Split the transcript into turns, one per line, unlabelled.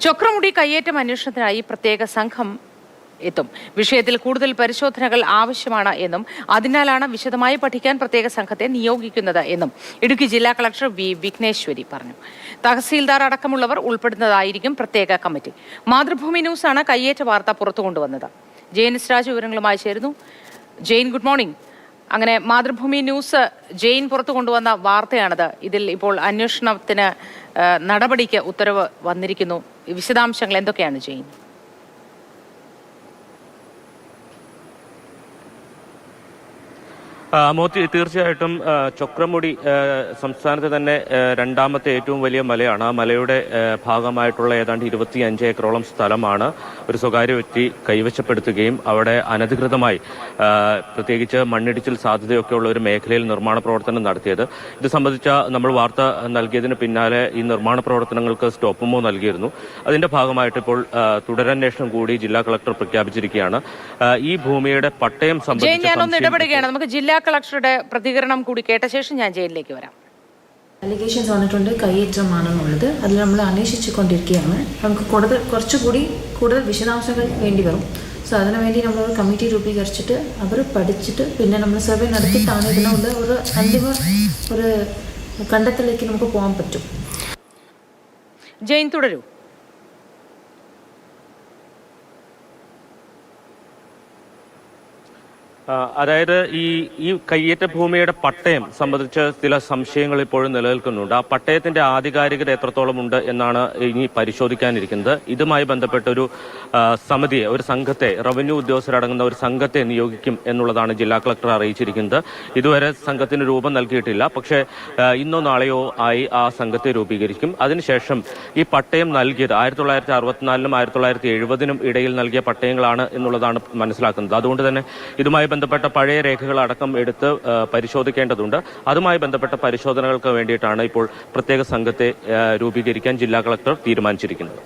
ചൊക്രമുടി കയ്യേറ്റം അന്വേഷണത്തിനായി പ്രത്യേക സംഘം എത്തും. വിഷയത്തിൽ കൂടുതൽ പരിശോധനകൾ ആവശ്യമാണ് എന്നും അതിനാലാണ് വിശദമായി പഠിക്കാൻ പ്രത്യേക സംഘത്തെ നിയോഗിക്കുന്നത് എന്നും ഇടുക്കി ജില്ലാ കളക്ടർ വി വിഘ്നേശ്വരി പറഞ്ഞു. തഹസീൽദാർ അടക്കമുള്ളവർ ഉൾപ്പെടുന്നതായിരിക്കും പ്രത്യേക കമ്മിറ്റി. മാതൃഭൂമി ന്യൂസാണ് കയ്യേറ്റ വാർത്ത പുറത്തു കൊണ്ടുവന്നത്. ജെയിൻ രാജ് വിവരങ്ങളുമായി ചേരുന്നു. Jain, good morning. അങ്ങനെ മാതൃഭൂമി ന്യൂസ് ജെയിൻ പുറത്തു കൊണ്ടുവന്ന വാർത്തയാണിത്. ഇതിൽ ഇപ്പോൾ അന്വേഷണത്തിന് നടപടിക്ക് ഉത്തരവ് വന്നിരിക്കുന്നു. വിശദാംശങ്ങൾ എന്തൊക്കെയാണ് ജെയിൻ?
മോത്തി, തീർച്ചയായിട്ടും ചൊക്രമുടി സംസ്ഥാനത്തെ തന്നെ രണ്ടാമത്തെ ഏറ്റവും വലിയ മലയാണ്. ആ മലയുടെ ഭാഗമായിട്ടുള്ള ഏതാണ്ട് 25 ഏക്കറോളം സ്ഥലമാണ് ഒരു സ്വകാര്യ വ്യക്തി കൈവശപ്പെടുത്തുകയും അവിടെ അനധികൃതമായി പ്രത്യേകിച്ച് മണ്ണിടിച്ചിൽ സാധ്യതയൊക്കെയുള്ള ഒരു മേഖലയിൽ നിർമ്മാണ പ്രവർത്തനം നടത്തിയത്. ഇത് സംബന്ധിച്ച നമ്മൾ വാർത്ത നൽകിയതിന് പിന്നാലെ ഈ നിർമ്മാണ പ്രവർത്തനങ്ങൾക്ക് സ്റ്റോപ്പുമോ നൽകിയിരുന്നു. അതിന്റെ ഭാഗമായിട്ട് ഇപ്പോൾ തുടരന്വേഷണം കൂടി ജില്ലാ കളക്ടർ പ്രഖ്യാപിച്ചിരിക്കുകയാണ്. ഈ ഭൂമിയുടെ പട്ടയം
സംബന്ധിച്ച് നമുക്ക് ജില്ലാ കളക്ടറുടെ പ്രതികരണം കൂടി കേട്ട ശേഷം ഞാൻ ജയിലിലേക്ക് വരാം.
അലിഗേഷൻസ് വന്നിട്ടുണ്ട്, കയ്യേറ്റമാണെന്നുള്ളത്. അതിൽ നമ്മൾ അന്വേഷിച്ചു കൊണ്ടിരിക്കുകയാണ്. നമുക്ക് കുറച്ചുകൂടി കൂടുതൽ വിശദാംശങ്ങൾ വേണ്ടി വരും. സോ അതിനുവേണ്ടി നമ്മളൊരു കമ്മിറ്റി രൂപീകരിച്ചിട്ട് അവർ പഠിച്ചിട്ട് പിന്നെ നമ്മൾ സർവേ നടത്തിയിട്ടാണ് ഇതിനുള്ള ഒരു അന്തിമ ഒരു കണ്ടെത്തലിലേക്ക് നമുക്ക് പോകാൻ പറ്റും.
ജെയിൻ, തുടരൂ.
അതായത് ഈ കയ്യേറ്റ ഭൂമിയുടെ പട്ടയം സംബന്ധിച്ച് ചില സംശയങ്ങൾ ഇപ്പോഴും നിലനിൽക്കുന്നുണ്ട്. ആ പട്ടയത്തിന്റെ ആധികാരികത എത്രത്തോളം ഉണ്ട് എന്നാണ് ഇനി പരിശോധിക്കാനിരിക്കുന്നത്. ഇതുമായി ബന്ധപ്പെട്ട ഒരു സമിതിയെ, ഒരു സംഘത്തെ, റവന്യൂ ഉദ്യോഗസ്ഥരടങ്ങുന്ന ഒരു സംഘത്തെ നിയോഗിക്കും എന്നുള്ളതാണ് ജില്ലാ കളക്ടർ അറിയിച്ചിരിക്കുന്നത്. ഇതുവരെ സംഘത്തിന് രൂപം നൽകിയിട്ടില്ല. പക്ഷേ ഇന്നോ നാളെയോ ആയി ആ സംഘത്തെ രൂപീകരിക്കും. അതിനുശേഷം ഈ പട്ടയം നൽകിയത് 1964-നും 1970-നും ഇടയിൽ നൽകിയ പട്ടയങ്ങളാണ് എന്നുള്ളതാണ് മനസ്സിലാക്കുന്നത്. അതുകൊണ്ട് തന്നെ ഇതുമായി ബന്ധപ്പെട്ട പഴയ രേഖകൾ അടക്കം എടുത്ത് പരിശോധിക്കേണ്ടതുണ്ട്. അതുമായി ബന്ധപ്പെട്ട പരിശോധനകൾക്ക് വേണ്ടിയിട്ടാണ് ഇപ്പോൾ പ്രത്യേക സംഘത്തെ രൂപീകരിക്കാൻ ജില്ലാ കളക്ടർ തീരുമാനിച്ചിരിക്കുന്നത്.